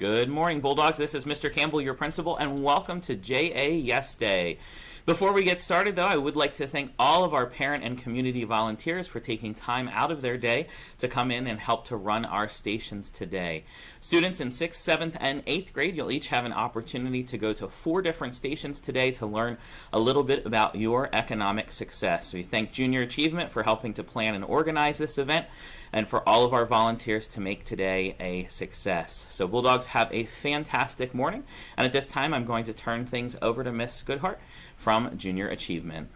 Good morning, Bulldogs. This is Mr. Campbell, your principal, and welcome to JA Yes Day. Before we get started, though, I would like to thank all of our parent and community volunteers for taking time out of their day to come in and help to run our stations today. Students in 6th, 7th, and 8th grade, you'll each have an opportunity to go to 4 different stations today to learn a little bit about your economic success. We thank Junior Achievement for helping to plan and organize this event, and for all of our volunteers to make today a success. So Bulldogs, have a fantastic morning, and at this time I'm going to turn things over to Miss Goodhart from Junior Achievement.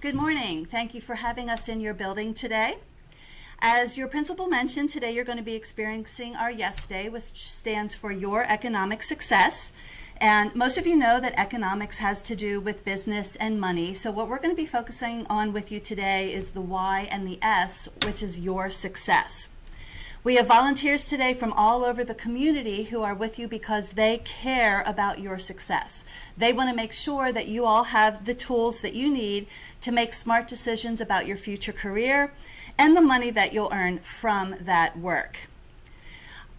Good morning. Thank you for having us in your building today. As your principal mentioned, today you're going to be experiencing our Yes Day, which stands for Your Economic Success. And most of you know that economics has to do with business and money. So what we're going to be focusing on with you today is the Y and the S, which is your success. We have volunteers today from all over the community who are with you because they care about your success. They want to make sure that you all have the tools that you need to make smart decisions about your future career and the money that you'll earn from that work.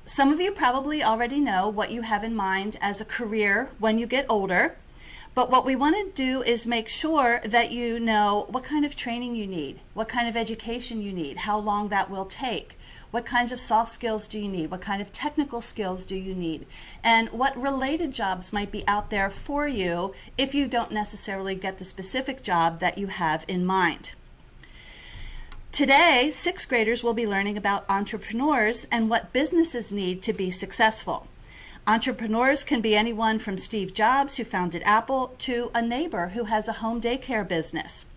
Some of you probably already know what you have in mind as a career when you get older, but what we want to do is make sure that you know what kind of training you need, what kind of education you need, how long that will take, what kinds of soft skills do you need, what kind of technical skills do you need, and what related jobs might be out there for you if you don't necessarily get the specific job that you have in mind. Today, 6th graders will be learning about entrepreneurs and what businesses need to be successful. Entrepreneurs can be anyone from Steve Jobs, who founded Apple, to a neighbor who has a home daycare business.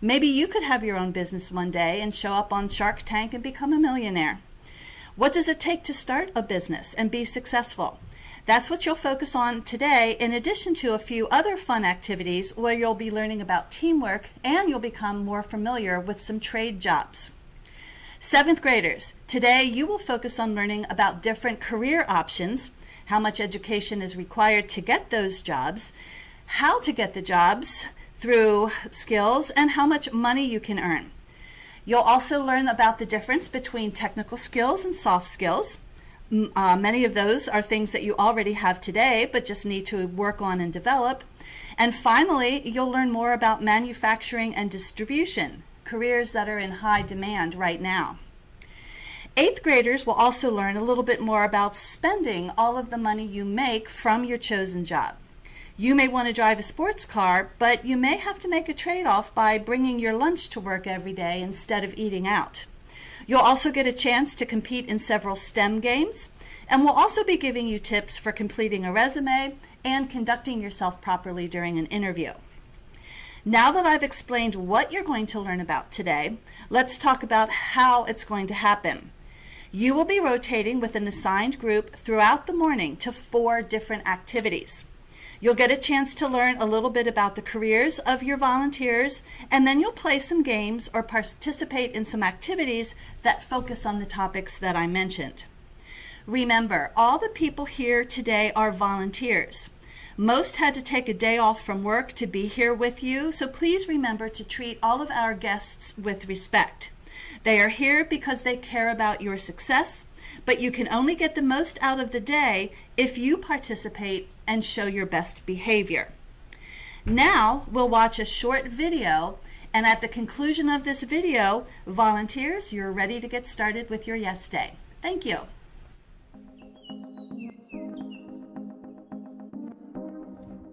Maybe you could have your own business one day and show up on Shark Tank and become a millionaire. What does it take to start a business and be successful? That's what you'll focus on today, in addition to a few other fun activities where you'll be learning about teamwork and you'll become more familiar with some trade jobs. 7th graders, today you will focus on learning about different career options, how much education is required to get those jobs, how to get the jobs through skills, and how much money you can earn. You'll also learn about the difference between technical skills and soft skills. Many of those are things that you already have today, but just need to work on and develop. And finally, you'll learn more about manufacturing and distribution, careers that are in high demand right now. 8th graders will also learn a little bit more about spending all of the money you make from your chosen job. You may want to drive a sports car, but you may have to make a trade-off by bringing your lunch to work every day instead of eating out. You'll also get a chance to compete in several STEM games, and we'll also be giving you tips for completing a resume and conducting yourself properly during an interview. Now that I've explained what you're going to learn about today, let's talk about how it's going to happen. You will be rotating with an assigned group throughout the morning to 4 different activities. You'll get a chance to learn a little bit about the careers of your volunteers, and then you'll play some games or participate in some activities that focus on the topics that I mentioned. Remember, all the people here today are volunteers. Most had to take a day off from work to be here with you, so please remember to treat all of our guests with respect. They are here because they care about your success, but you can only get the most out of the day if you participate and show your best behavior. Now we'll watch a short video, and at the conclusion of this video, volunteers, you're ready to get started with your Yes Day. Thank you.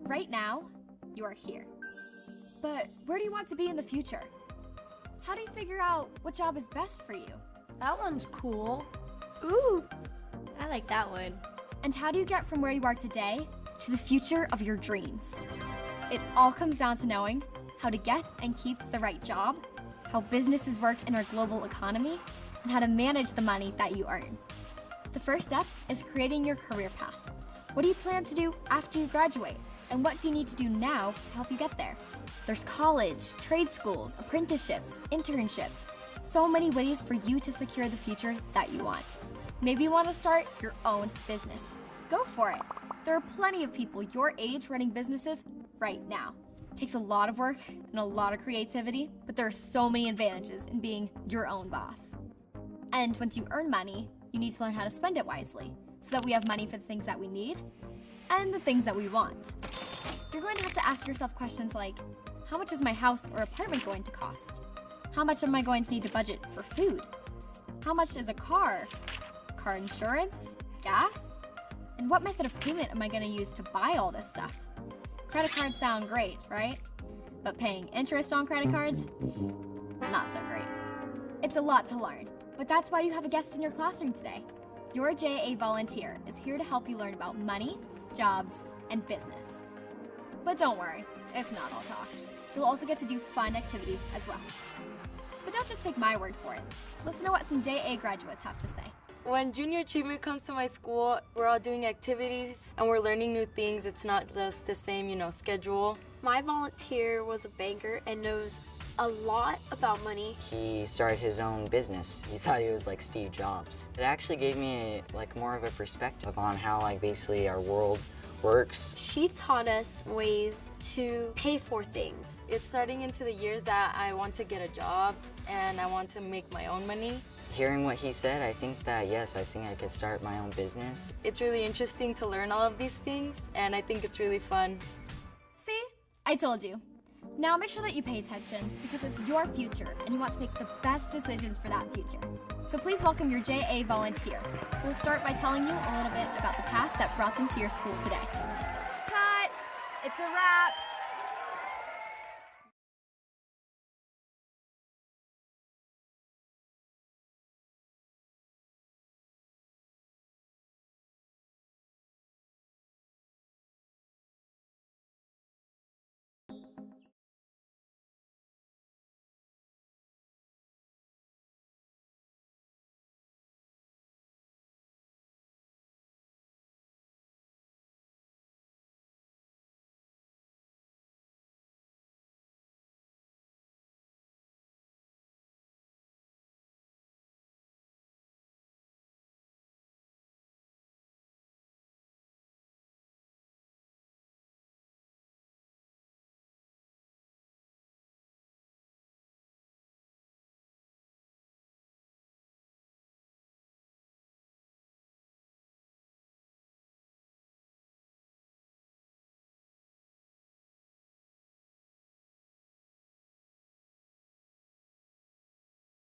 Right now, you are here. But where do you want to be in the future? How do you figure out what job is best for you? That one's cool. Ooh! I like that one. And how do you get from where you are today to the future of your dreams? It all comes down to knowing how to get and keep the right job, how businesses work in our global economy, and how to manage the money that you earn. The first step is creating your career path. What do you plan to do after you graduate? And what do you need to do now to help you get there? There's college, trade schools, apprenticeships, internships, so many ways for you to secure the future that you want. Maybe you want to start your own business. Go for it. There are plenty of people your age running businesses right now. It takes a lot of work and a lot of creativity, but there are so many advantages in being your own boss. And once you earn money, you need to learn how to spend it wisely so that we have money for the things that we need and the things that we want. You're going to have to ask yourself questions like, how much is my house or apartment going to cost? How much am I going to need to budget for food? How much is a car? Car insurance? Gas? And what method of payment am I going to use to buy all this stuff? Credit cards sound great, right? But paying interest on credit cards? Not so great. It's a lot to learn, but that's why you have a guest in your classroom today. Your JA volunteer is here to help you learn about money, jobs, and business. But don't worry, it's not all talk. You'll also get to do fun activities as well. But don't just take my word for it. Listen to what some JA graduates have to say. When Junior Achievement comes to my school, we're all doing activities and we're learning new things. It's not just the same, schedule. My volunteer was a banker and knows a lot about money. He started his own business. He thought he was like Steve Jobs. It actually gave me more of a perspective on how basically our world works. She taught us ways to pay for things. It's starting into the years that I want to get a job and I want to make my own money. Hearing what he said, I think that yes, I think I could start my own business. It's really interesting to learn all of these things and I think it's really fun. See? I told you. Now make sure that you pay attention because it's your future and you want to make the best decisions for that future. So please welcome your JA volunteer. We'll start by telling you a little bit about the path that brought them to your school today. Cut! It's a wrap!